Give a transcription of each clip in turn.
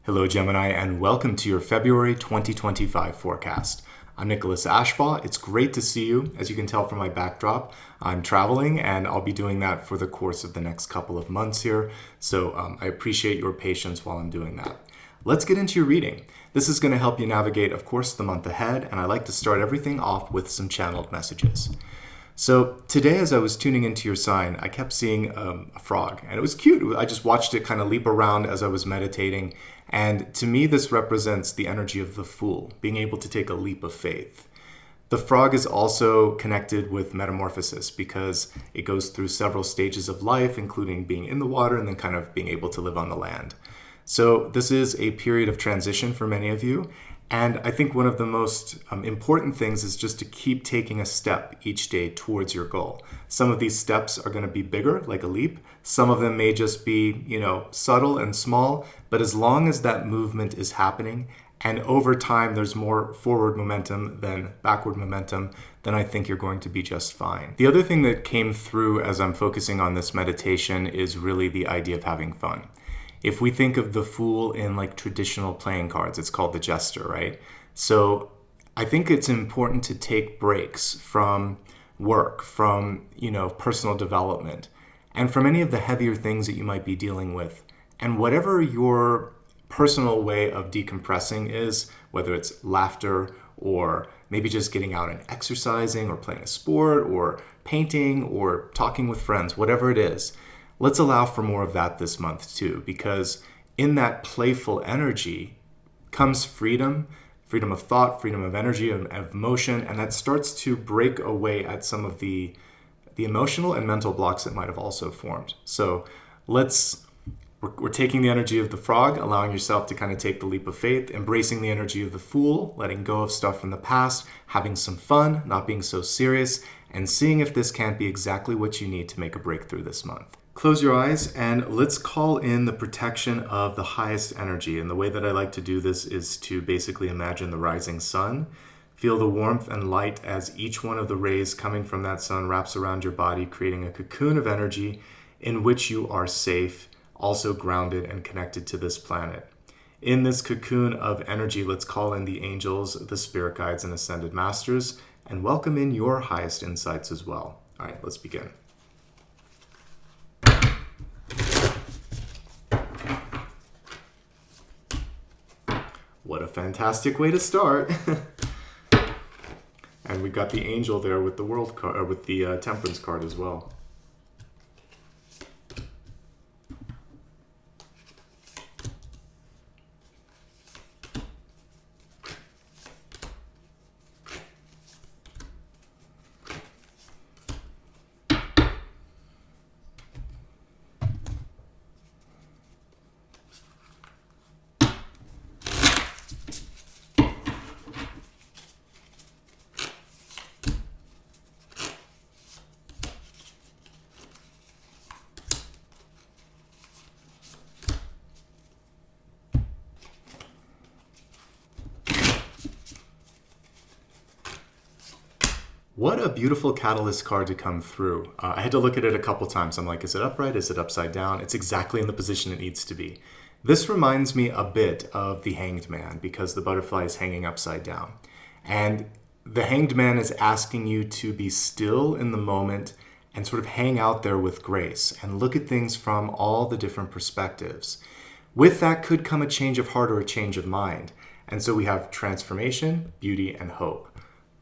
Hello, Gemini, and welcome to your February 2025 forecast. I'm Nicholas Ashbaugh. It's great to see you. As you can tell from my backdrop, I'm traveling, and I'll be doing that for the course of the next couple of months here. So I appreciate your patience while I'm doing that. Let's get into your reading. This is going to help you navigate, of course, the month ahead, and I like to start everything off with some channeled messages. So today, as I was tuning into your sign, I kept seeing a frog, and it was cute. I just watched it kind of leap around as I was meditating, and to me, this represents the energy of the Fool, being able to take a leap of faith. The frog is also connected with metamorphosis because it goes through several stages of life, including being in the water and then kind of being able to live on the land. So this is a period of transition for many of you. And I think one of the most important things is just to keep taking a step each day towards your goal. Some of these steps are going to be bigger, like a leap. Some of them may just be, subtle and small. But as long as that movement is happening, and over time there's more forward momentum than backward momentum, then I think you're going to be just fine. The other thing that came through as I'm focusing on this meditation is really the idea of having fun. If we think of the Fool in like traditional playing cards, it's called the Jester, right? So I think it's important to take breaks from work, from, personal development, and from any of the heavier things that you might be dealing with. And whatever your personal way of decompressing is, whether it's laughter or maybe just getting out and exercising or playing a sport or painting or talking with friends, whatever it is, let's allow for more of that this month too, because in that playful energy comes freedom of thought, freedom of energy, of motion, and that starts to break away at some of the emotional and mental blocks that might have also formed. So we're taking the energy of the frog, allowing yourself to kind of take the leap of faith, embracing the energy of the Fool, letting go of stuff from the past, having some fun, not being so serious, and seeing if this can't be exactly what you need to make a breakthrough this month. Close your eyes and let's call in the protection of the highest energy. And the way that I like to do this is to basically imagine the rising sun. Feel the warmth and light as each one of the rays coming from that sun wraps around your body, creating a cocoon of energy in which you are safe, also grounded and connected to this planet. In this cocoon of energy, let's call in the angels, the spirit guides, and ascended masters, and welcome in your highest insights as well. All right, let's begin. What a fantastic way to start. And we got the angel there with the world card, with the temperance card as well. What a beautiful catalyst card to come through. I had to look at it a couple times. I'm like, is it upright? Is it upside down? It's exactly in the position it needs to be. This reminds me a bit of the Hanged Man because the butterfly is hanging upside down. And the Hanged Man is asking you to be still in the moment and sort of hang out there with grace and look at things from all the different perspectives. With that could come a change of heart or a change of mind. And so we have transformation, beauty, and hope.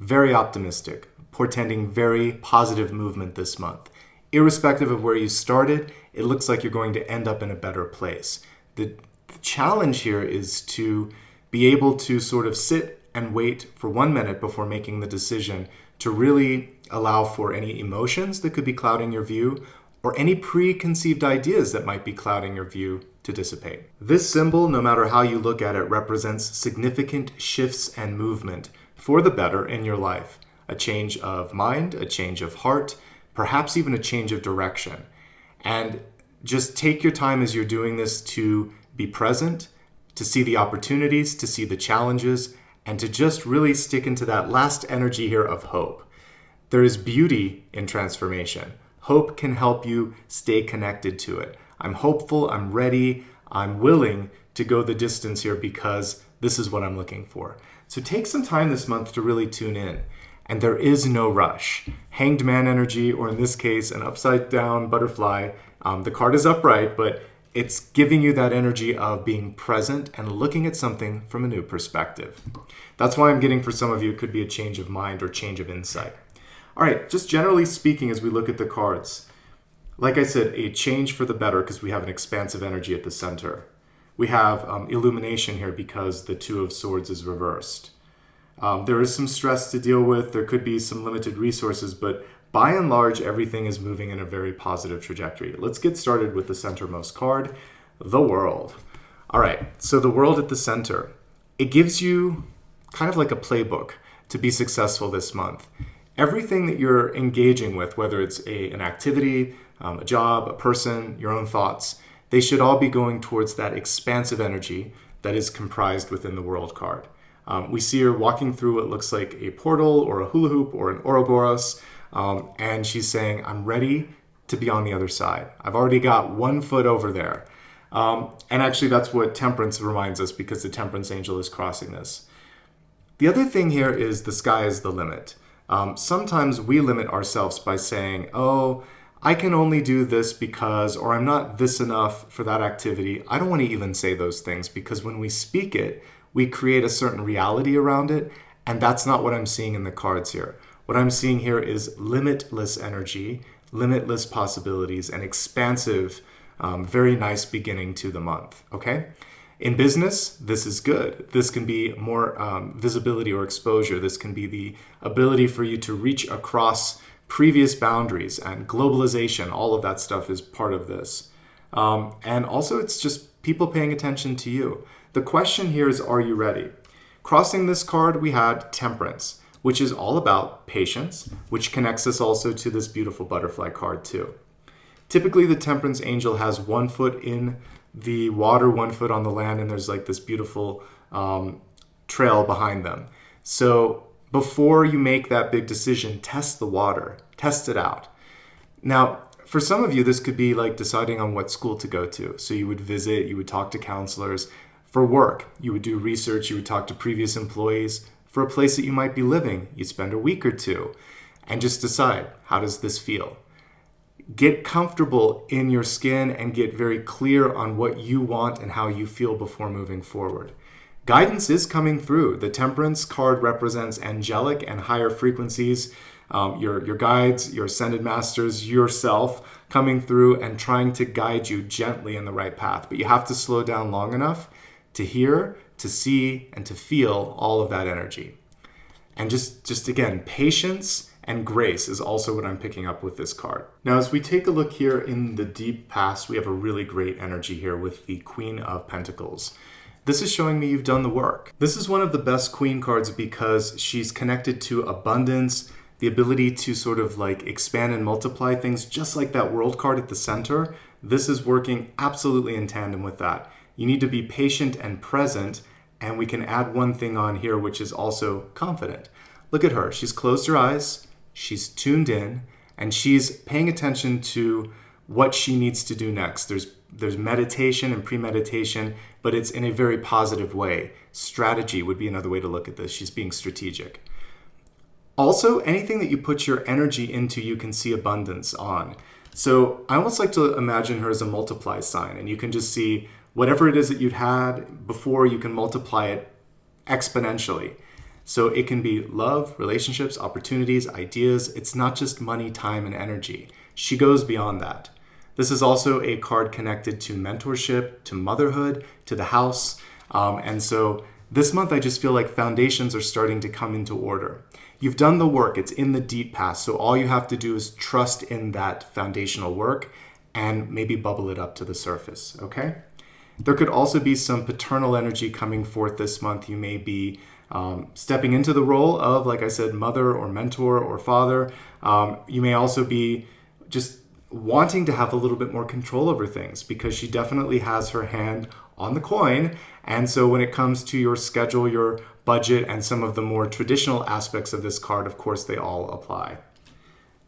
Very optimistic, portending very positive movement this month. Irrespective of where you started, it looks like you're going to end up in a better place. The challenge here is to be able to sort of sit and wait for 1 minute before making the decision to really allow for any emotions that could be clouding your view or any preconceived ideas that might be clouding your view to dissipate. This symbol, no matter how you look at it, represents significant shifts and movement for the better in your life. A change of mind, a change of heart, perhaps even a change of direction. And just take your time as you're doing this to be present, to see the opportunities, to see the challenges, and to just really stick into that last energy here of hope. There is beauty in transformation. Hope can help you stay connected to it. I'm hopeful, I'm ready, I'm willing to go the distance here because this is what I'm looking for. So take some time this month to really tune in. And there is no rush. Hanged man energy, or in this case, an upside down butterfly. The card is upright, but it's giving you that energy of being present and looking at something from a new perspective. That's why I'm getting for some of you, it could be a change of mind or change of insight. All right, just generally speaking, as we look at the cards, like I said, a change for the better because we have an expansive energy at the center. We have illumination here because the Two of Swords is reversed. There is some stress to deal with. There could be some limited resources, but by and large, everything is moving in a very positive trajectory. Let's get started with the centermost card, the World. All right, so the World at the center, it gives you kind of like a playbook to be successful this month. Everything that you're engaging with, whether it's an activity, a job, a person, your own thoughts, they should all be going towards that expansive energy that is comprised within the World card. We see her walking through what looks like a portal or a hula hoop or an Ouroboros, and she's saying, I'm ready to be on the other side. I've already got 1 foot over there. And actually, that's what Temperance reminds us because the Temperance angel is crossing this. The other thing here is the sky is the limit. Sometimes we limit ourselves by saying, oh, I can only do this because, or I'm not this enough for that activity. I don't want to even say those things because when we speak it, we create a certain reality around it, and that's not what I'm seeing in the cards here. What I'm seeing here is limitless energy, limitless possibilities, and expansive, very nice beginning to the month, okay? In business, this is good. This can be more visibility or exposure. This can be the ability for you to reach across previous boundaries, and globalization, all of that stuff is part of this. And also, it's just people paying attention to you. The question here is, are you ready? Crossing this card, we had Temperance, which is all about patience, which connects us also to this beautiful butterfly card too. Typically, the Temperance angel has 1 foot in the water, 1 foot on the land, and there's like this beautiful trail behind them. So before you make that big decision, test the water, test it out. Now, for some of you, this could be like deciding on what school to go to. So you would visit, you would talk to counselors. For work, you would do research, you would talk to previous employees. For a place that you might be living, you'd spend a week or two and just decide, how does this feel? Get comfortable in your skin and get very clear on what you want and how you feel before moving forward. Guidance is coming through. The Temperance card represents angelic and higher frequencies, your guides, your ascended masters, yourself coming through and trying to guide you gently in the right path. But you have to slow down long enough to hear, to see, and to feel all of that energy. And just again, patience and grace is also what I'm picking up with this card. Now, as we take a look here in the deep past, we have a really great energy here with the Queen of Pentacles. This is showing me you've done the work. This is one of the best Queen cards because she's connected to abundance, the ability to sort of like expand and multiply things, just like that World card at the center. This is working absolutely in tandem with that. You need to be patient and present, and we can add one thing on here, which is also confident. Look at her. She's closed her eyes, she's tuned in, and she's paying attention to what she needs to do next. There's meditation and premeditation, but it's in a very positive way. Strategy would be another way to look at this. She's being strategic. Also, anything that you put your energy into, you can see abundance on. So I almost like to imagine her as a multiply sign, and you can just see whatever it is that you'd had before, you can multiply it exponentially. So it can be love, relationships, opportunities, ideas. It's not just money, time, and energy. She goes beyond that. This is also a card connected to mentorship, to motherhood, to the house. And so this month, I just feel like foundations are starting to come into order. You've done the work. It's in the deep past. So all you have to do is trust in that foundational work and maybe bubble it up to the surface, okay? There could also be some paternal energy coming forth this month. You may be stepping into the role of, like I said, mother or mentor or father. You may also be just wanting to have a little bit more control over things because she definitely has her hand on the coin. And so when it comes to your schedule, your budget, and some of the more traditional aspects of this card, of course, they all apply.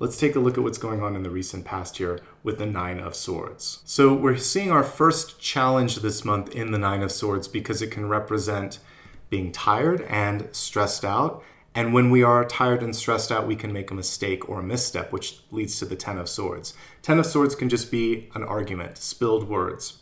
let's take a look at what's going on in the recent past here with the Nine of Swords. So we're seeing our first challenge this month in the Nine of Swords because it can represent being tired and stressed out. And when we are tired and stressed out, we can make a mistake or a misstep, which leads to the Ten of Swords. Ten of Swords can just be an argument, spilled words.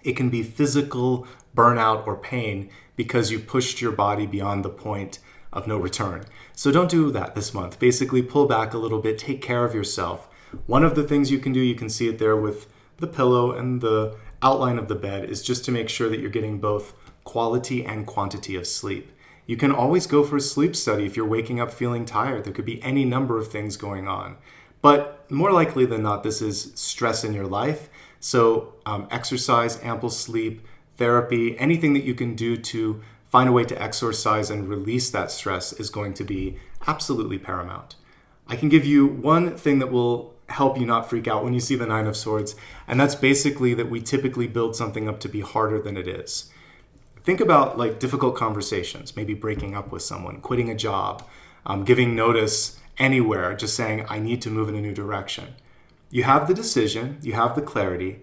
It can be physical burnout or pain because you pushed your body beyond the point of no return. So don't do that this month. Basically, pull back a little bit, take care of yourself. One of the things you can do, you can see it there with the pillow and the outline of the bed, is just to make sure that you're getting both quality and quantity of sleep. You can always go for a sleep study if you're waking up feeling tired. There could be any number of things going on. But more likely than not, this is stress in your life. So exercise, ample sleep, therapy, anything that you can do to find a way to exorcise and release that stress is going to be absolutely paramount. I can give you one thing that will help you not freak out when you see the Nine of Swords, and that's basically that we typically build something up to be harder than it is. Think about like difficult conversations, maybe breaking up with someone, quitting a job, giving notice anywhere, just saying, I need to move in a new direction. You have the decision, you have the clarity.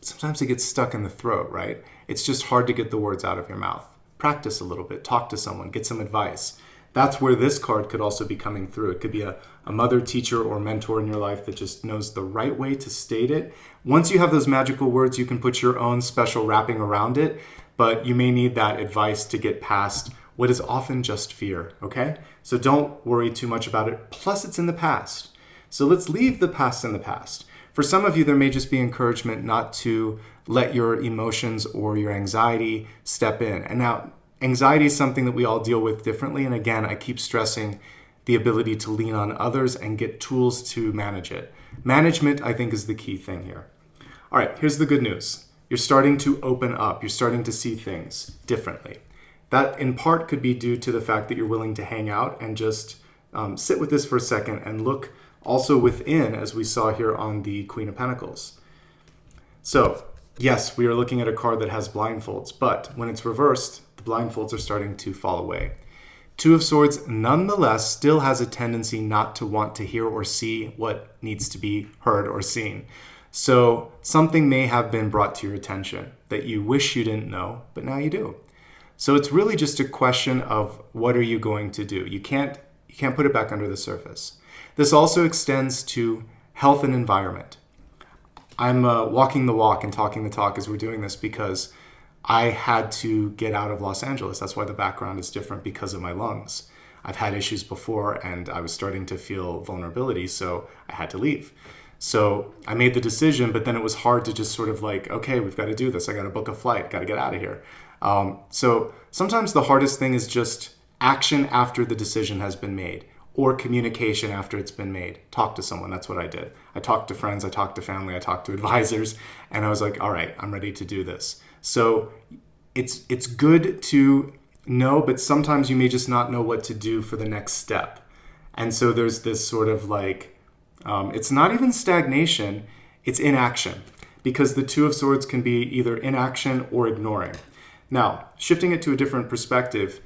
Sometimes it gets stuck in the throat, right? It's just hard to get the words out of your mouth. Practice a little bit, talk to someone, get some advice. That's where this card could also be coming through. It could be a mother, teacher, or mentor in your life that just knows the right way to state it. Once you have those magical words, you can put your own special wrapping around it, but you may need that advice to get past what is often just fear, okay? So don't worry too much about it. Plus, it's in the past. So let's leave the past in the past. For some of you, there may just be encouragement not to let your emotions or your anxiety step in. And now, anxiety is something that we all deal with differently. And again, I keep stressing the ability to lean on others and get tools to manage it. Management, I think, is the key thing here. All right, here's the good news. You're starting to open up. You're starting to see things differently. That in part could be due to the fact that you're willing to hang out and just sit with this for a second and look also within, as we saw here on the Queen of Pentacles. So, yes, we are looking at a card that has blindfolds, but when it's reversed, the blindfolds are starting to fall away. Two of Swords, nonetheless, still has a tendency not to want to hear or see what needs to be heard or seen. So something may have been brought to your attention that you wish you didn't know, but now you do. So it's really just a question of what are you going to do? You can't put it back under the surface. This also extends to health and environment. I'm walking the walk and talking the talk as we're doing this because I had to get out of Los Angeles. That's why the background is different, because of my lungs. I've had issues before and I was starting to feel vulnerability, so I had to leave. So I made the decision, but then it was hard to just sort of like, okay, we've got to do this. I got to book a flight, got to get out of here. So sometimes the hardest thing is just action after the decision has been made, or communication after it's been made. Talk to someone. That's what I did. I talked to friends, I talked to family, I talked to advisors, and I was like, all right, I'm ready to do this. So it's good to know, but sometimes you may just not know what to do for the next step. And so there's this sort of like, it's not even stagnation, it's inaction, because the Two of Swords can be either inaction or ignoring. Now, shifting it to a different perspective,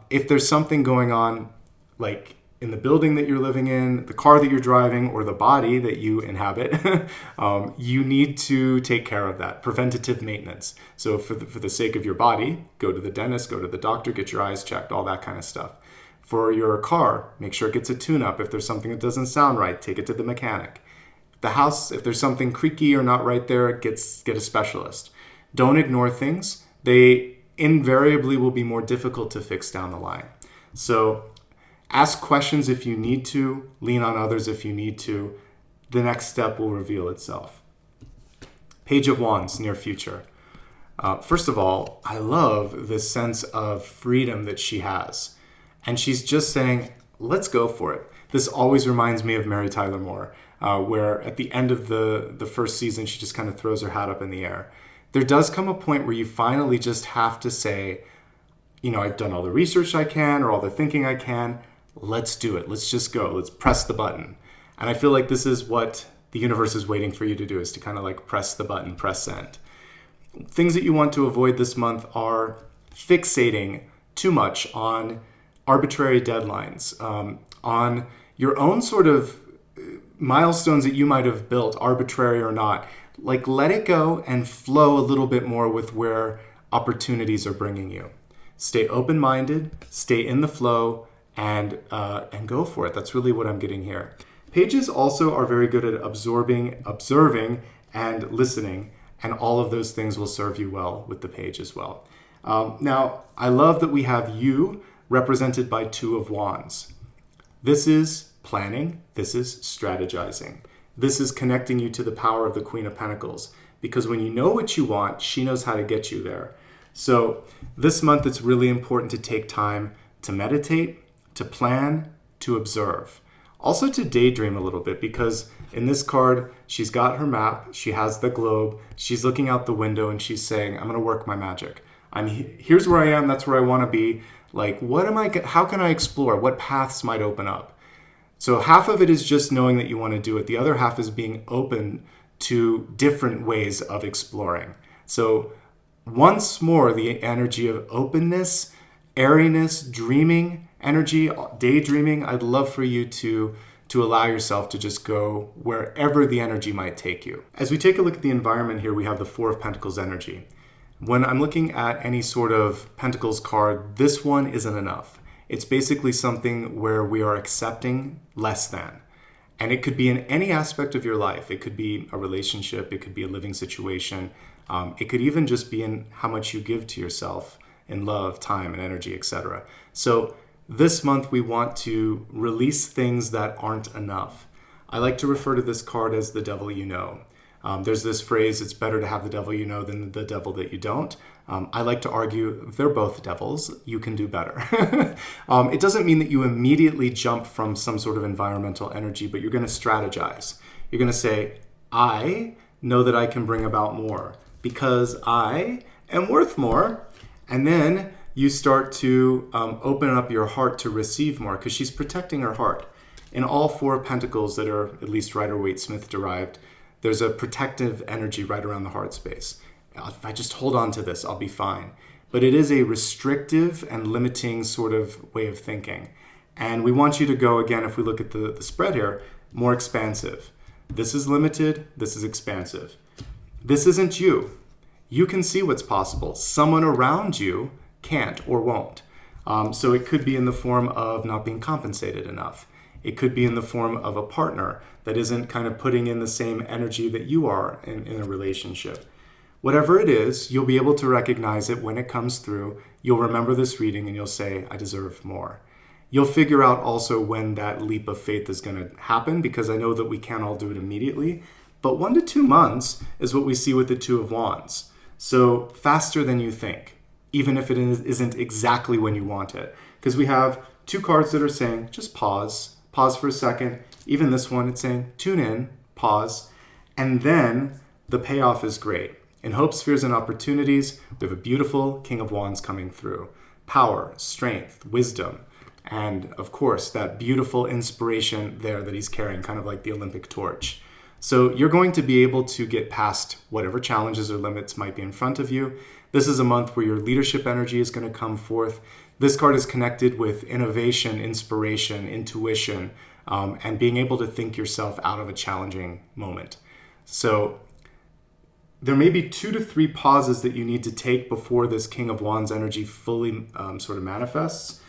if there's something going on, like in the building that you're living in, the car that you're driving, or the body that you inhabit, you need to take care of that. Preventative maintenance. So for the sake of your body, go to the dentist, go to the doctor, get your eyes checked, all that kind of stuff. For your car, make sure it gets a tune-up. If there's something that doesn't sound right, take it to the mechanic. The house, if there's something creaky or not right there, get a specialist. Don't ignore things. They invariably will be more difficult to fix down the line. So ask questions if you need to, lean on others if you need to. The next step will reveal itself. Page of Wands, near future. First of all, I love this sense of freedom that she has. And she's just saying, let's go for it. This always reminds me of Mary Tyler Moore, where at the end of the first season, she just kind of throws her hat up in the air. There does come a point where you finally just have to say, I've done all the research I can or all the thinking I can. Let's do it. Let's just go. Let's press the button. And I feel like this is what the universe is waiting for you to do, is to kind of like press the button, press send. Things that you want to avoid this month are fixating too much on arbitrary deadlines, on your own sort of milestones that you might have built, arbitrary or not, like let it go and flow a little bit more with where opportunities are bringing you. Stay open-minded, stay in the flow, and go for it. That's really what I'm getting here. Pages also are very good at observing, and listening, and all of those things will serve you well with the page as well. Now, I love that we have you represented by Two of Wands. This is planning. This is strategizing. This is connecting you to the power of the Queen of Pentacles, because when you know what you want, she knows how to get you there. So this month, it's really important to take time to meditate, to plan, to observe. Also to daydream a little bit, because in this card, she's got her map, she has the globe, she's looking out the window and she's saying, I'm going to work my magic. Here's where I am, that's where I want to be. Like, how can I explore? What paths might open up? So half of it is just knowing that you want to do it. The other half is being open to different ways of exploring. So once more, the energy of openness, airiness, dreaming energy, daydreaming. I'd love for you to allow yourself to just go wherever the energy might take you. As we take a look at the environment here, we have the Four of Pentacles energy. When I'm looking at any sort of Pentacles card, this one isn't enough. It's basically something where we are accepting less than. And it could be in any aspect of your life. It could be a relationship, it could be a living situation. It could even just be in how much you give to yourself in love, time, and energy, etc. So this month, we want to release things that aren't enough. I like to refer to this card as the devil you know. There's this phrase, it's better to have the devil you know than the devil that you don't. I like to argue they're both devils. You can do better. It doesn't mean that you immediately jump from some sort of environmental energy, but you're going to strategize. You're going to say, I know that I can bring about more because I am worth more. And then you start to open up your heart to receive more, because she's protecting her heart. In all Four Pentacles that are at least Rider-Waite-Smith derived, there's a protective energy right around the heart space. If I just hold on to this, I'll be fine. But it is a restrictive and limiting sort of way of thinking. And we want you to go, again, if we look at the spread here, more expansive. This is limited, this is expansive. This isn't you. You can see what's possible. Someone around you can't or won't. So it could be in the form of not being compensated enough. It could be in the form of a partner that isn't kind of putting in the same energy that you are in a relationship. Whatever it is, you'll be able to recognize it when it comes through. You'll remember this reading and you'll say, I deserve more. You'll figure out also when that leap of faith is going to happen, because I know that we can't all do it immediately. But 1 to 2 months is what we see with the Two of Wands. So faster than you think, even if it isn't exactly when you want it. Because we have 2 cards that are saying, just pause for a second. Even this one, it's saying, tune in, pause. And then the payoff is great. In hopes, fears, and opportunities, we have a beautiful King of Wands coming through. Power, strength, wisdom, and of course, that beautiful inspiration there that he's carrying, kind of like the Olympic torch. So you're going to be able to get past whatever challenges or limits might be in front of you. This is a month where your leadership energy is going to come forth. This card is connected with innovation, inspiration, intuition, and being able to think yourself out of a challenging moment. So there may be 2 to 3 pauses that you need to take before this King of Wands energy fully sort of manifests.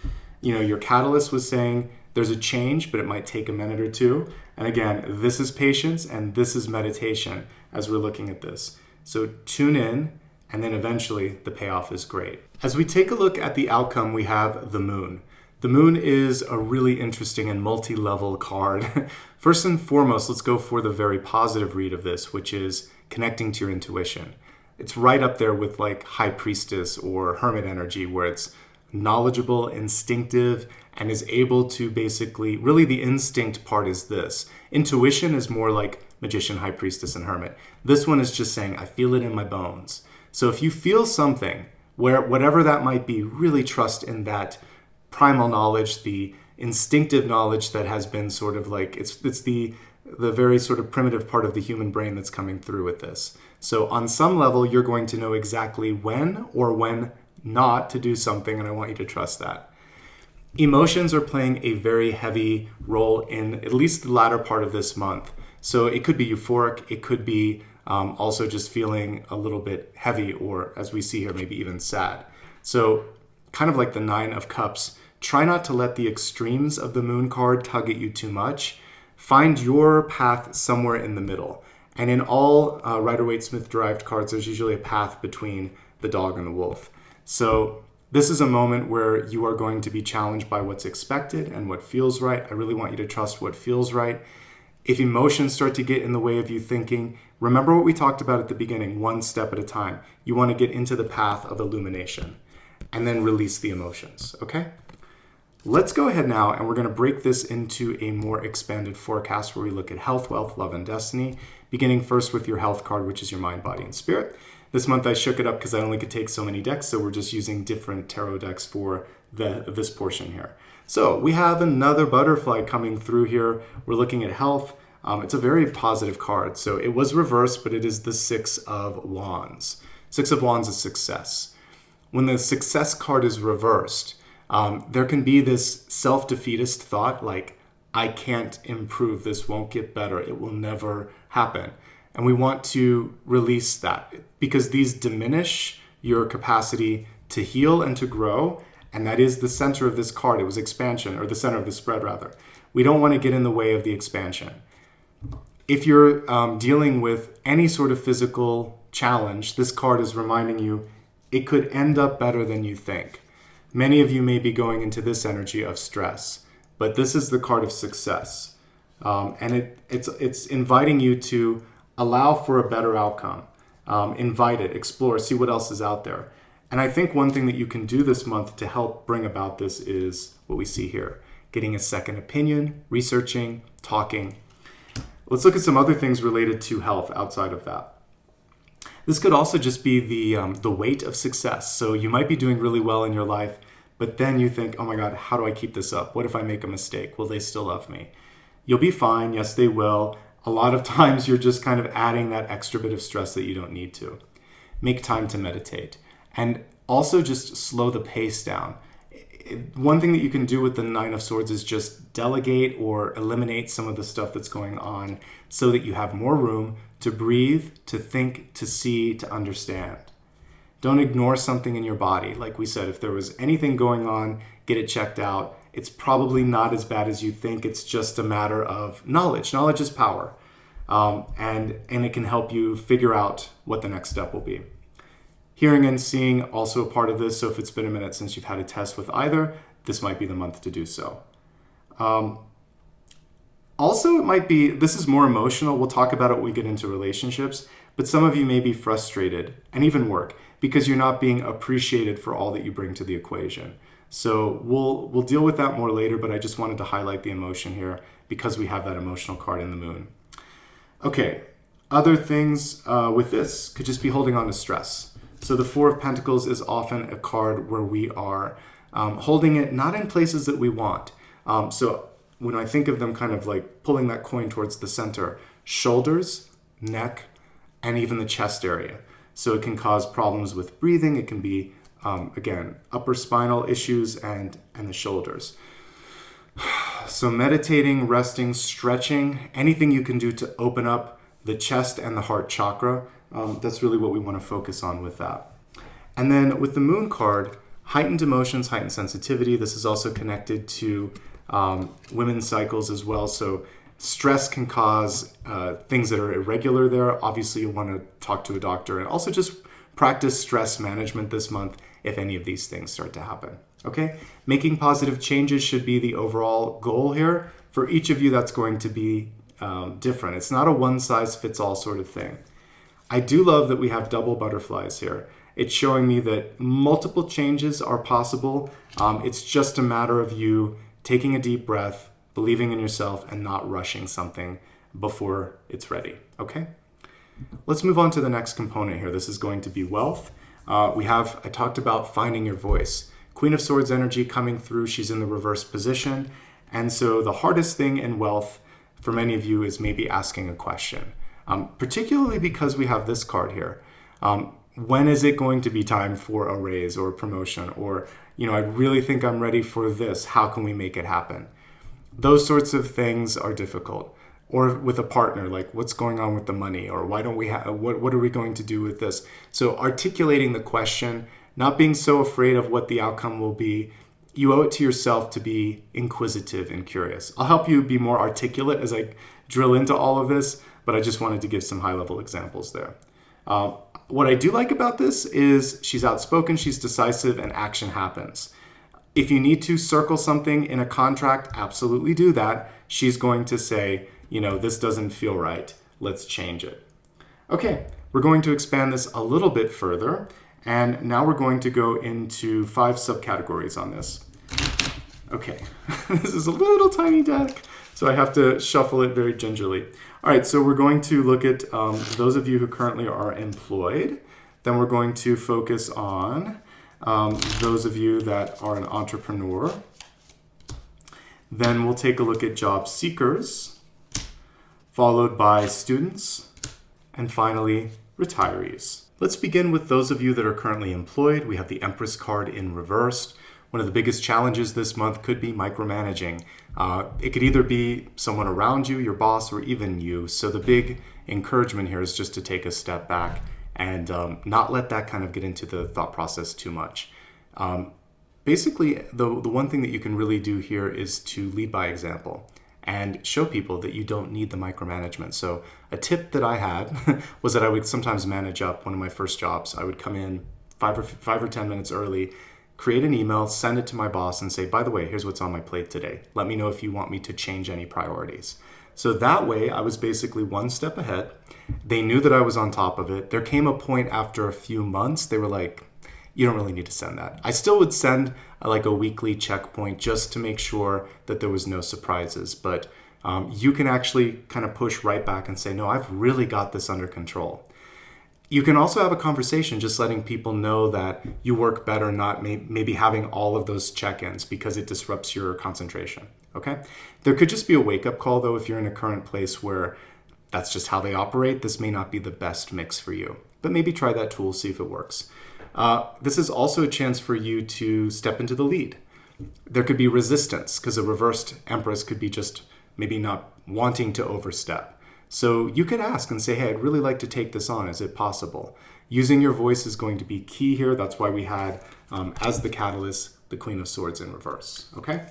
You know, your catalyst was saying there's a change, but it might take a minute or 2. And again, this is patience and this is meditation as we're looking at this. So tune in, and then eventually the payoff is great. As we take a look at the outcome, we have the Moon. The Moon is a really interesting and multi-level card. First and foremost, let's go for the very positive read of this, which is connecting to your intuition. It's right up there with like High Priestess or Hermit energy, where it's knowledgeable, instinctive, and is able to basically, really the instinct part is this. Intuition is more like Magician, High Priestess, and Hermit. This one is just saying, I feel it in my bones. So if you feel something, where whatever that might be, really trust in that primal knowledge, the instinctive knowledge that has been sort of like, it's the very sort of primitive part of the human brain that's coming through with this. So on some level, you're going to know exactly when or when not to do something, and I want you to trust that. Emotions are playing a very heavy role in at least the latter part of this month. So it could be euphoric, it could be also just feeling a little bit heavy, or as we see here, maybe even sad. So kind of like the Nine of Cups, try not to let the extremes of the Moon card tug at you too much. Find your path somewhere in the middle. And in all Rider-Waite-Smith derived cards, there's usually a path between the dog and the wolf. So this is a moment where you are going to be challenged by what's expected and what feels right. I really want you to trust what feels right. If emotions start to get in the way of you thinking, remember what we talked about at the beginning, one step at a time. You want to get into the path of illumination and then release the emotions, okay? Let's go ahead now, and we're going to break this into a more expanded forecast where we look at health, wealth, love, and destiny, beginning first with your health card, which is your mind, body, and spirit. This month I shook it up because I only could take so many decks, so we're just using different tarot decks for this portion here. So we have another butterfly coming through here. We're looking at health. It's a very positive card. So it was reversed, but it is the Six of Wands. Six of Wands is success. When the success card is reversed, there can be this self-defeatist thought like, I can't improve, this won't get better, it will never happen. And we want to release that because these diminish your capacity to heal and to grow. And that is the center of this card. It was expansion, or the center of the spread rather. We don't want to get in the way of the expansion. If you're dealing with any sort of physical challenge, this card is reminding you it could end up better than you think. Many of you may be going into this energy of stress, but this is the card of success. And it's inviting you to allow for a better outcome. Invite it, explore, see what else is out there. And I think one thing that you can do this month to help bring about this is what we see here. Getting a second opinion, researching, talking. Let's look at some other things related to health outside of that. This could also just be the weight of success. So you might be doing really well in your life, but then you think, oh my God, how do I keep this up? What if I make a mistake? Will they still love me? You'll be fine. Yes, they will. A lot of times you're just kind of adding that extra bit of stress that you don't need to. Make time to meditate. And also just slow the pace down. One thing that you can do with the Nine of Swords is just delegate or eliminate some of the stuff that's going on so that you have more room to breathe, to think, to see, to understand. Don't ignore something in your body. Like we said, if there was anything going on, get it checked out. It's probably not as bad as you think. It's just a matter of knowledge. Knowledge is power. And it can help you figure out what the next step will be. Hearing and seeing also a part of this. So if it's been a minute since you've had a test with either, this might be the month to do so. Also, it might be, this is more emotional. We'll talk about it when we get into relationships. But some of you may be frustrated and even work because you're not being appreciated for all that you bring to the equation. So we'll deal with that more later, but I just wanted to highlight the emotion here because we have that emotional card in the moon. Okay, other things with this could just be holding on to stress. So the Four of Pentacles is often a card where we are holding it not in places that we want. So when I think of them kind of like pulling that coin towards the center, shoulders, neck, and even the chest area. So it can cause problems with breathing. It can be, again, upper spinal issues and the shoulders. So meditating, resting, stretching, anything you can do to open up the chest and the heart chakra, that's really what we want to focus on with that. And then with the moon card, heightened emotions, heightened sensitivity. This is also connected to women's cycles as well. So stress can cause things that are irregular there. Obviously, you want to talk to a doctor and also just practice stress management this month if any of these things start to happen. Okay? Making positive changes should be the overall goal here. For each of you, that's going to be different. It's not a one-size-fits-all sort of thing. I do love that we have double butterflies here. It's showing me that multiple changes are possible. It's just a matter of you taking a deep breath, believing in yourself, and not rushing something before it's ready, okay? Let's move on to the next component here. This is going to be wealth. I talked about finding your voice. Queen of Swords energy coming through. She's in the reverse position. And so the hardest thing in wealth for many of you is maybe asking a question, particularly because we have this card here. when is it going to be time for a raise or a promotion? Or, I really think I'm ready for this. How can we make it happen? Those sorts of things are difficult. Or with a partner, like what's going on with the money? Or why don't we have, what are we going to do with this? So articulating the question, not being so afraid of what the outcome will be. You owe it to yourself to be inquisitive and curious. I'll help you be more articulate as I drill into all of this, but I just wanted to give some high-level examples there. What I do like about this is she's outspoken, she's decisive, and action happens. If you need to circle something in a contract, absolutely do that. She's going to say, this doesn't feel right. Let's change it. Okay, we're going to expand this a little bit further, and now we're going to go into 5 subcategories on this. Okay, this is a little tiny deck, so I have to shuffle it very gingerly. All right, so we're going to look at those of you who currently are employed. Then we're going to focus on those of you that are an entrepreneur. Then we'll take a look at job seekers, followed by students, and finally, retirees. Let's begin with those of you that are currently employed. We have the Empress card in reversed. One of the biggest challenges this month could be micromanaging. It could either be someone around you, your boss, or even you. So the big encouragement here is just to take a step back and not let that kind of get into the thought process too much. Basically, the one thing that you can really do here is to lead by example and show people that you don't need the micromanagement. So a tip that I had was that I would sometimes manage up one of my first jobs. I would come in 5 or 10 minutes early, create an email, send it to my boss and say, by the way, here's what's on my plate today. Let me know if you want me to change any priorities. So that way I was basically one step ahead. They knew that I was on top of it. There came a point after a few months, they were like, you don't really need to send that. I still would send like a weekly checkpoint just to make sure that there was no surprises. But you can actually kind of push right back and say, no, I've really got this under control. You can also have a conversation just letting people know that you work better not maybe having all of those check-ins because it disrupts your concentration, okay? There could just be a wake-up call, though, if you're in a current place where that's just how they operate. This may not be the best mix for you, but maybe try that tool, see if it works. This is also a chance for you to step into the lead. There could be resistance because a reversed Empress could be just maybe not wanting to overstep. So you could ask and say, hey, I'd really like to take this on. Is it possible? Using your voice is going to be key here. That's why we had, as the catalyst, the Queen of Swords in reverse, okay?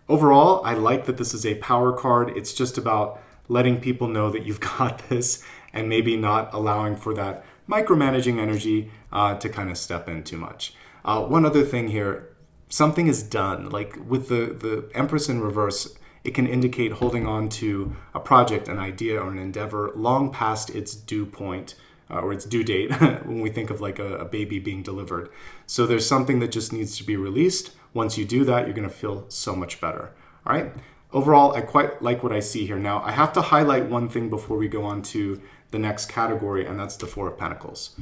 Overall, I like that this is a power card. It's just about letting people know that you've got this and maybe not allowing for that micromanaging energy to kind of step in too much. One other thing here, something is done. Like with the Empress in reverse, it can indicate holding on to a project, an idea, or an endeavor long past its due point or its due date when we think of like a baby being delivered. So there's something that just needs to be released. Once you do that, you're going to feel so much better. All right. Overall, I quite like what I see here. Now, I have to highlight one thing before we go on to the next category, and that's the Four of Pentacles.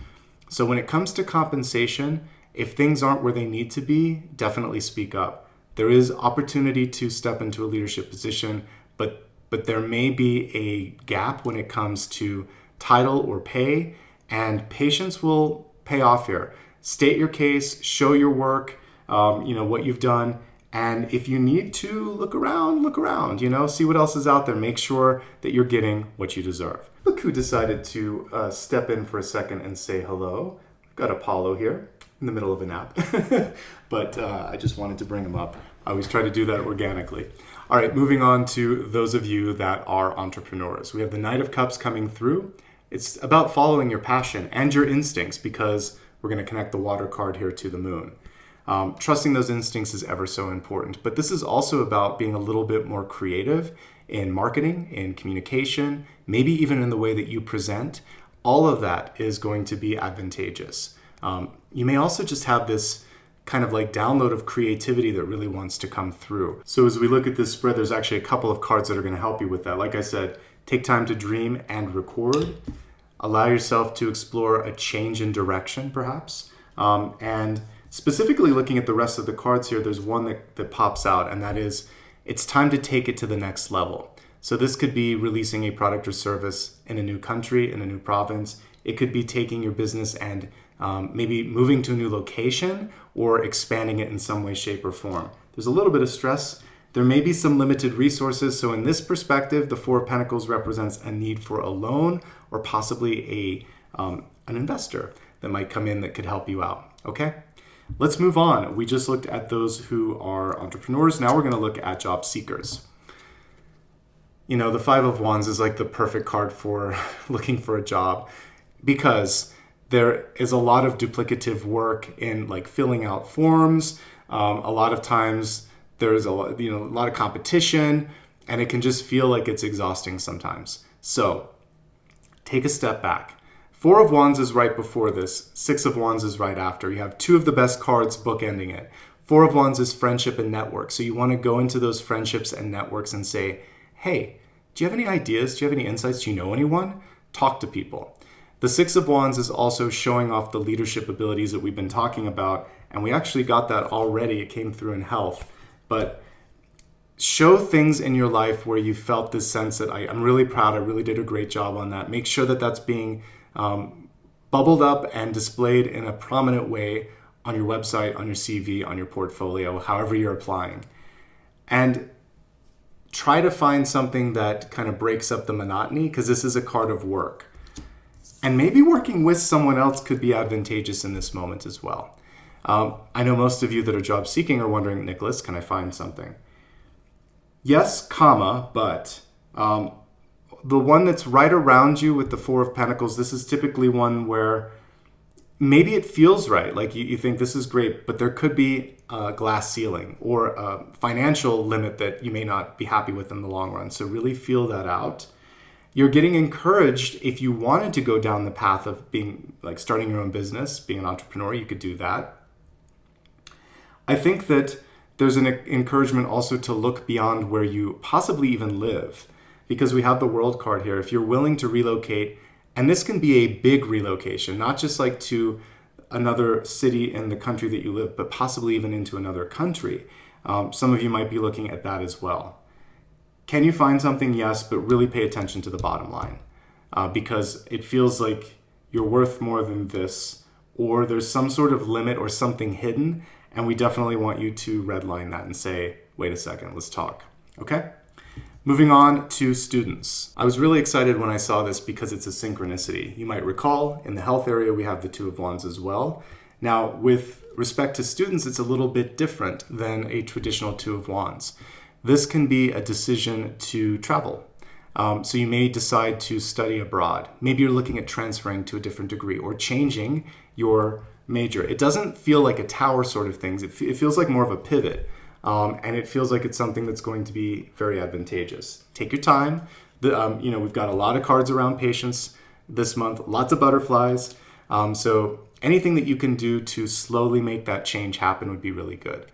So when it comes to compensation, if things aren't where they need to be, definitely speak up. There is opportunity to step into a leadership position, but there may be a gap when it comes to title or pay, and patience will pay off here. State your case, show your work, what you've done, and if you need to look around, see what else is out there. Make sure that you're getting what you deserve. Look who decided to step in for a second and say hello. We've got Apollo here in the middle of a nap, but I just wanted to bring him up. I always try to do that organically. All right, moving on to those of you that are entrepreneurs. We have the Knight of Cups coming through. It's about following your passion and your instincts because we're going to connect the water card here to the moon. Trusting those instincts is ever so important, but this is also about being a little bit more creative in marketing, in communication, maybe even in the way that you present. All of that is going to be advantageous. You may also just have this kind of like download of creativity that really wants to come through. So as we look at this spread, there's actually a couple of cards that are going to help you with that. Like I said, take time to dream and record. Allow yourself to explore a change in direction, perhaps. And specifically looking at the rest of the cards here, there's one that pops out, and that is it's time to take it to the next level. So this could be releasing a product or service in a new country, in a new province. It could be taking your business and maybe moving to a new location or expanding it in some way, shape, or form. There's a little bit of stress. There may be some limited resources. So in this perspective, the Four of Pentacles represents a need for a loan or possibly an investor that might come in that could help you out. Okay, let's move on. We just looked at those who are entrepreneurs. Now we're going to look at job seekers. You know, the Five of Wands is like the perfect card for looking for a job because there is a lot of duplicative work in like filling out forms. A lot of times there's a lot of competition, and it can just feel like it's exhausting sometimes. So take a step back. Four of Wands is right before this. Six of Wands is right after. You have two of the best cards bookending it. Four of Wands is friendship and network. So you want to go into those friendships and networks and say, hey, do you have any ideas? Do you have any insights? Do you know anyone? Talk to people. The Six of Wands is also showing off the leadership abilities that we've been talking about. And we actually got that already. It came through in health. But show things in your life where you felt this sense that I'm really proud. I really did a great job on that. Make sure that that's being bubbled up and displayed in a prominent way on your website, on your CV, on your portfolio, however you're applying. And try to find something that kind of breaks up the monotony, because this is a card of work. And maybe working with someone else could be advantageous in this moment as well. I know most of you that are job seeking are wondering, Nicholas, can I find something? Yes, comma, but the one that's right around you with the Four of Pentacles, this is typically one where maybe it feels right. Like you think this is great, but there could be a glass ceiling or a financial limit that you may not be happy with in the long run. So really feel that out. You're getting encouraged. If you wanted to go down the path of being like starting your own business, being an entrepreneur, you could do that. I think that there's an encouragement also to look beyond where you possibly even live, because we have the World card here. If you're willing to relocate, and this can be a big relocation, not just like to another city in the country that you live, but possibly even into another country. Some of you might be looking at that as well. Can you find something? Yes, but really pay attention to the bottom line, because it feels like you're worth more than this, or there's some sort of limit or something hidden. And we definitely want you to redline that and say, wait a second, let's talk. Okay? Moving on to students. I was really excited when I saw this because it's a synchronicity. You might recall in the health area, we have the Two of Wands as well. Now, with respect to students, it's a little bit different than a traditional Two of Wands. This can be a decision to travel. So you may decide to study abroad. Maybe you're looking at transferring to a different degree or changing your major. It doesn't feel like a tower sort of thing. It feels like more of a pivot. And it feels like it's something that's going to be very advantageous. Take your time. We've got a lot of cards around patience this month, lots of butterflies. So anything that you can do to slowly make that change happen would be really good.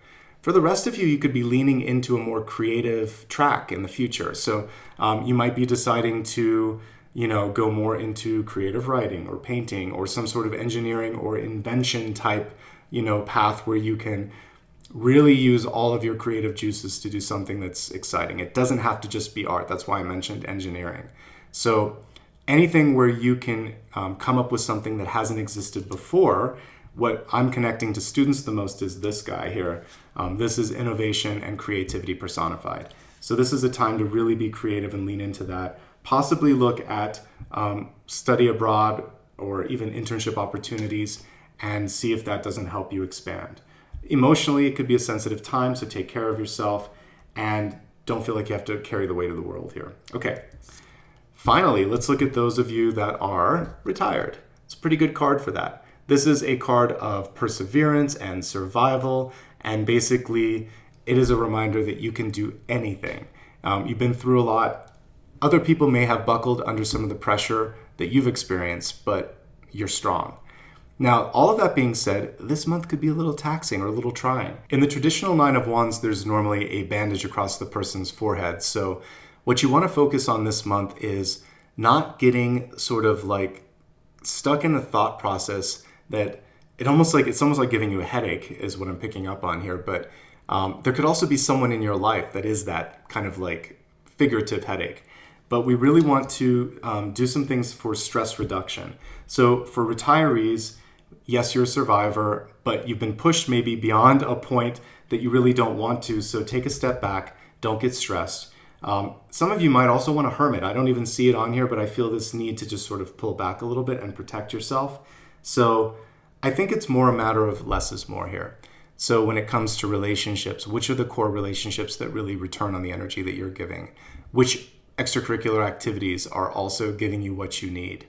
For the rest of you, you could be leaning into a more creative track in the future. So you might be deciding to go more into creative writing or painting or some sort of engineering or invention type, path where you can really use all of your creative juices to do something that's exciting. It doesn't have to just be art. That's why I mentioned engineering. So anything where you can come up with something that hasn't existed before. What I'm connecting to students the most is this guy here. This is innovation and creativity personified. So this is a time to really be creative and lean into that. Possibly look at study abroad or even internship opportunities and see if that doesn't help you expand. Emotionally, it could be a sensitive time, so take care of yourself and don't feel like you have to carry the weight of the world here. Okay. Finally, let's look at those of you that are retired. It's a pretty good card for that. This is a card of perseverance and survival, and basically it is a reminder that you can do anything. You've been through a lot. Other people may have buckled under some of the pressure that you've experienced, but you're strong. Now, all of that being said, this month could be a little taxing or a little trying. In the traditional Nine of Wands, there's normally a bandage across the person's forehead. So what you want to focus on this month is not getting sort of like stuck in a thought process that it's almost like giving you a headache is what I'm picking up on here. But there could also be someone in your life that is that kind of like figurative headache. But we really want to do some things for stress reduction. So for retirees, Yes, you're a survivor, but you've been pushed maybe beyond a point that you really don't want to. So take a step back. Don't get stressed. Some of you might also want a hermit. I don't even see it on here, but I feel this need to just sort of pull back a little bit and protect yourself. So I think it's more a matter of less is more here. So when it comes to relationships, which are the core relationships that really return on the energy that you're giving? Which extracurricular activities are also giving you what you need?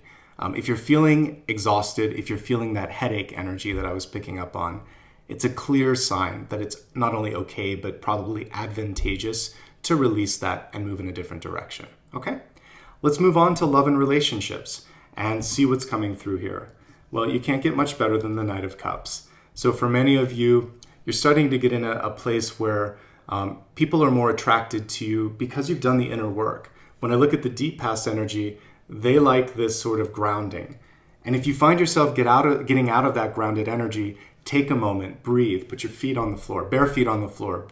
If you're feeling exhausted, if you're feeling that headache energy that I was picking up on, it's a clear sign that it's not only okay, but probably advantageous to release that and move in a different direction. Okay? Let's move on to love and relationships and see what's coming through here. Well, you can't get much better than the Knight of Cups. So for many of you, you're starting to get in a place where people are more attracted to you because you've done the inner work. When I look at the deep past energy, they like this sort of grounding. And if you find yourself getting out of that grounded energy, take a moment, breathe, put your feet on the floor, bare feet on the floor.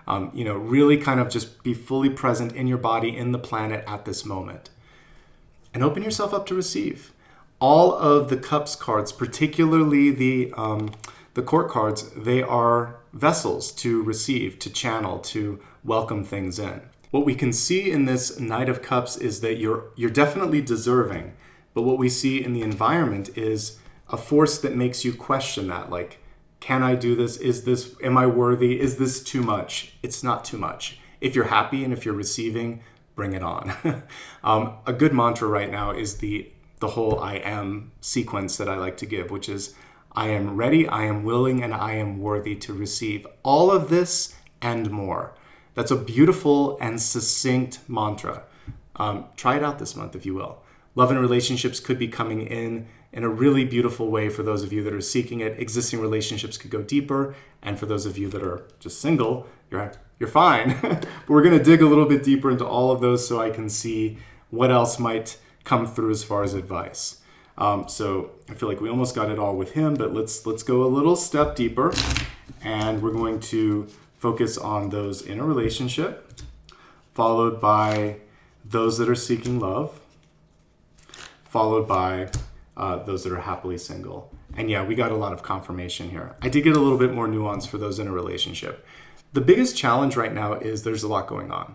Really kind of just be fully present in your body, in the planet at this moment. And open yourself up to receive. All of the Cups cards, particularly the Court cards, they are vessels to receive, to channel, to welcome things in. What we can see in this Knight of Cups is that you're definitely deserving, but what we see in the environment is a force that makes you question that, like, can I do this? Am I worthy? Is this too much? It's not too much. If you're happy and if you're receiving, bring it on. A good mantra right now is the whole I am sequence that I like to give, which is I am ready, I am willing, and I am worthy to receive all of this and more. That's a beautiful and succinct mantra. Try it out this month, if you will. Love and relationships could be coming in a really beautiful way for those of you that are seeking it. Existing relationships could go deeper. And for those of you that are just single, you're fine. But we're going to dig a little bit deeper into all of those so I can see what else might come through as far as advice. So I feel like we almost got it all with him, but let's go a little step deeper. And we're going to focus on those in a relationship, followed by those that are seeking love, followed by those that are happily single. And yeah, we got a lot of confirmation here. I did get a little bit more nuance for those in a relationship. The biggest challenge right now is there's a lot going on.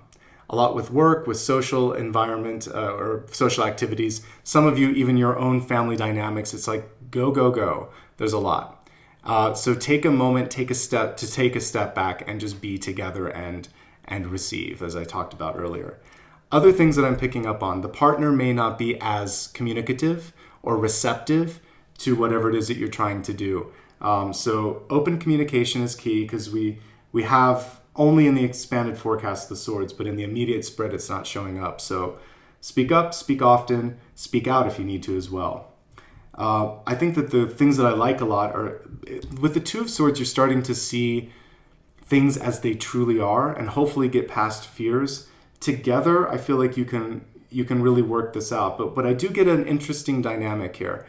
A lot with work, with social environment, or social activities. Some of you, even your own family dynamics, it's like go, go, go. There's a lot. So take a moment, take a step back and just be together and receive, as I talked about earlier. Other things that I'm picking up on, the partner may not be as communicative or receptive to whatever it is that you're trying to do. So open communication is key because we have only in the expanded forecast the swords, but in the immediate spread it's not showing up. So speak up, speak often, speak out if you need to as well. I think that the things that I like a lot are, with the Two of Swords, you're starting to see things as they truly are and hopefully get past fears. Together, I feel like you can really work this out. But I do get an interesting dynamic here.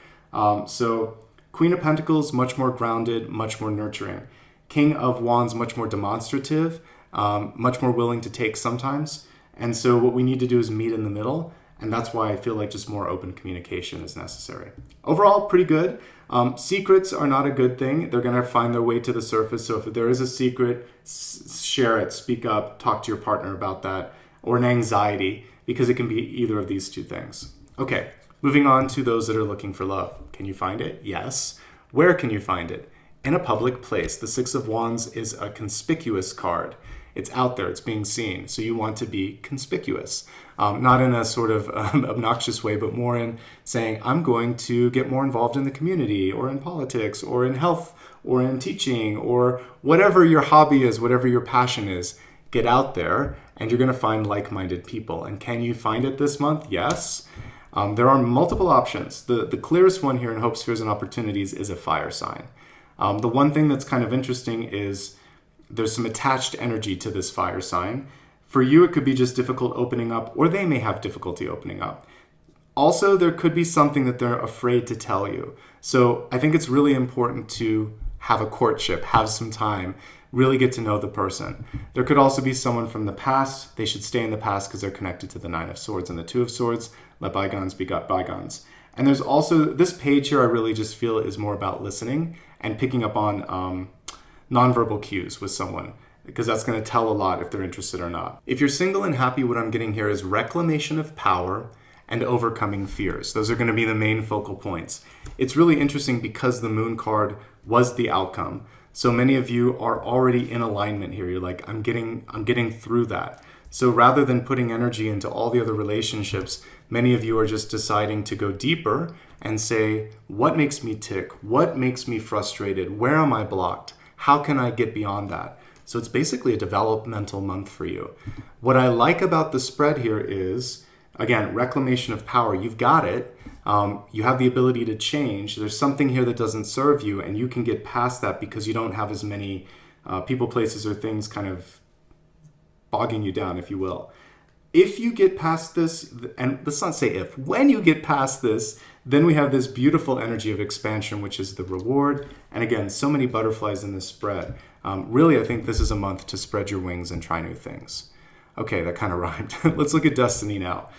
So Queen of Pentacles, much more grounded, much more nurturing. King of Wands, much more demonstrative, much more willing to take sometimes. And so what we need to do is meet in the middle. And that's why I feel like just more open communication is necessary. Overall, pretty good. Secrets are not a good thing. They're going to find their way to the surface. So if there is a secret, share it, speak up, talk to your partner about that, or an anxiety, because it can be either of these two things. Okay, moving on to those that are looking for love. Can you find it? Yes. Where can you find it? In a public place. The Six of Wands is a conspicuous card. It's out there, it's being seen. So you want to be conspicuous. Not in a sort of obnoxious way, but more in saying, I'm going to get more involved in the community or in politics or in health or in teaching or whatever your hobby is, whatever your passion is. Get out there and you're going to find like-minded people. And can you find it this month? Yes. There are multiple options. The clearest one here in Hopes, Fears, and Opportunities is a fire sign. The one thing that's kind of interesting is there's some attached energy to this fire sign. For you, it could be just difficult opening up, or they may have difficulty opening up. Also, there could be something that they're afraid to tell you. So I think it's really important to have a courtship, have some time, really get to know the person. There could also be someone from the past. They should stay in the past because they're connected to the Nine of Swords and the Two of Swords. Let bygones be bygones. And there's also this page here I really just feel is more about listening and picking up on nonverbal cues with someone, because that's going to tell a lot if they're interested or not. If you're single and happy, what I'm getting here is reclamation of power and overcoming fears. Those are going to be the main focal points. It's really interesting because the moon card was the outcome. So many of you are already in alignment here. You're like, I'm getting through that. So rather than putting energy into all the other relationships, many of you are just deciding to go deeper and say, what makes me tick? What makes me frustrated? Where am I blocked? How can I get beyond that? So it's basically a developmental month for you. What I like about the spread here is, again, reclamation of power. You've got it. You have the ability to change. There's something here that doesn't serve you, and you can get past that because you don't have as many people, places, or things kind of bogging you down, if you will. If you get past this, and let's not say if, when you get past this, then we have this beautiful energy of expansion, which is the reward. And again, so many butterflies in this spread. Really, I think this is a month to spread your wings and try new things. Okay, that kind of rhymed. Let's look at destiny now.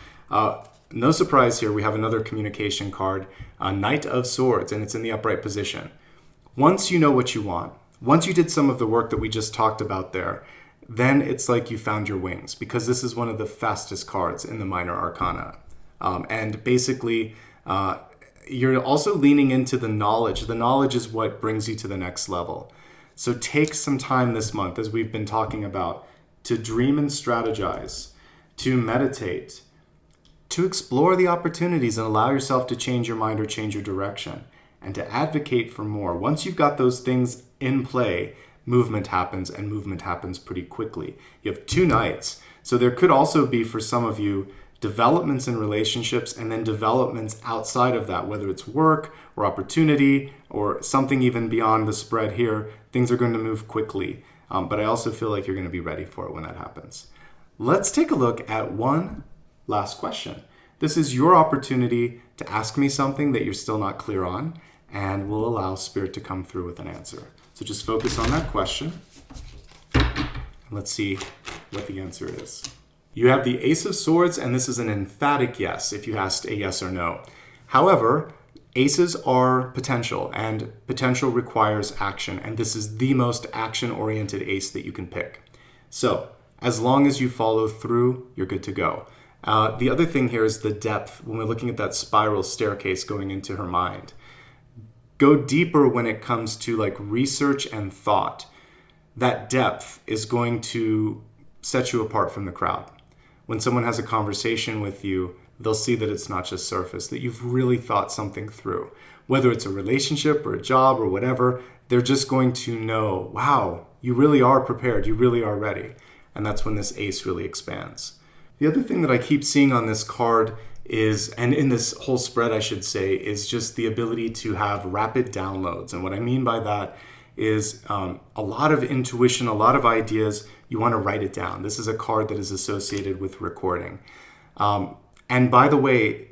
No surprise here, we have another communication card, Knight of Swords, and it's in the upright position. Once you know what you want, once you did some of the work that we just talked about there, then it's like you found your wings, because this is one of the fastest cards in the minor arcana. And basically, you're also leaning into the knowledge. The knowledge is what brings you to the next level. So take some time this month, as we've been talking about, to dream and strategize, to meditate, to explore the opportunities and allow yourself to change your mind or change your direction, and to advocate for more. Once you've got those things in play, movement happens, and movement happens pretty quickly. You have 2 nights. So there could also be, for some of you, developments in relationships and then developments outside of that, whether it's work or opportunity or something even beyond the spread here. Things are going to move quickly. But I also feel like you're going to be ready for it when that happens. Let's take a look at one last question. This is your opportunity to ask me something that you're still not clear on, and we'll allow Spirit to come through with an answer. So just focus on that question. And let's see what the answer is. You have the Ace of Swords, and this is an emphatic yes if you asked a yes or no. However, aces are potential, and potential requires action, and this is the most action-oriented ace that you can pick. So, as long as you follow through, you're good to go. The other thing here is the depth. When we're looking at that spiral staircase going into her mind, go deeper when it comes to like research and thought. That depth is going to set you apart from the crowd. When someone has a conversation with you, they'll see that it's not just surface, that you've really thought something through. Whether it's a relationship or a job or whatever, they're just going to know, wow, you really are prepared, you really are ready. And that's when this ace really expands. The other thing that I keep seeing on this card is, and in this whole spread I should say, is just the ability to have rapid downloads. And what I mean by that is a lot of intuition, a lot of ideas, you want to write it down. This is a card that is associated with recording. And by the way,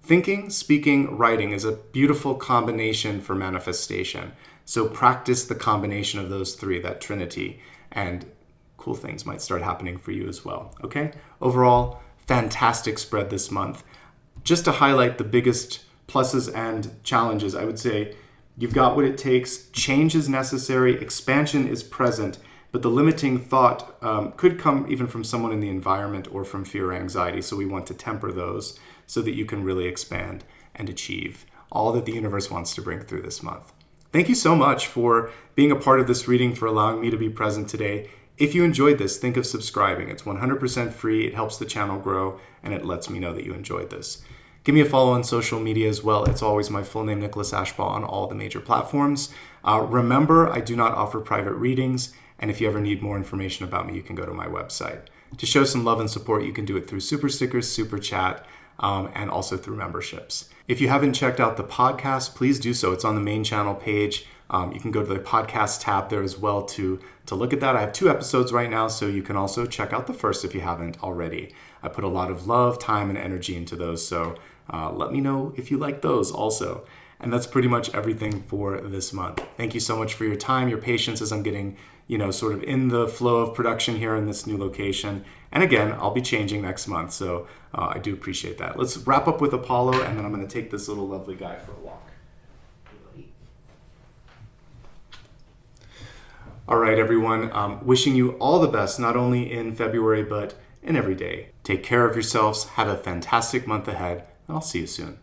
thinking, speaking, writing is a beautiful combination for manifestation. So practice the combination of those 3, that trinity, and cool things might start happening for you as well. Okay? Overall, fantastic spread this month. Just to highlight the biggest pluses and challenges, I would say you've got what it takes. Change is necessary. Expansion is present. But the limiting thought could come even from someone in the environment or from fear or anxiety. So we want to temper those so that you can really expand and achieve all that the universe wants to bring through this month. Thank you so much for being a part of this reading, for allowing me to be present today. If you enjoyed this, think of subscribing. It's 100% free. It helps the channel grow, and it lets me know that you enjoyed this. Give me a follow on social media as well. It's always my full name, Nicholas Ashbaugh, on all the major platforms. Remember, I do not offer private readings, and if you ever need more information about me, you can go to my website. To show some love and support, you can do it through super stickers, super chat, and also through memberships. If you haven't checked out the podcast, please do so. It's on the main channel page. You can go to the podcast tab there as well to look at that. I have 2 episodes right now, so you can also check out the first if you haven't already. I put a lot of love, time, and energy into those, so let me know if you like those also. And that's pretty much everything for this month. Thank you so much for your time, your patience as I'm getting, sort of in the flow of production here in this new location. And again, I'll be changing next month, so I do appreciate that. Let's wrap up with Apollo, and then I'm going to take this little lovely guy for a walk. All right, everyone. Wishing you all the best, not only in February, but in every day. Take care of yourselves. Have a fantastic month ahead, and I'll see you soon.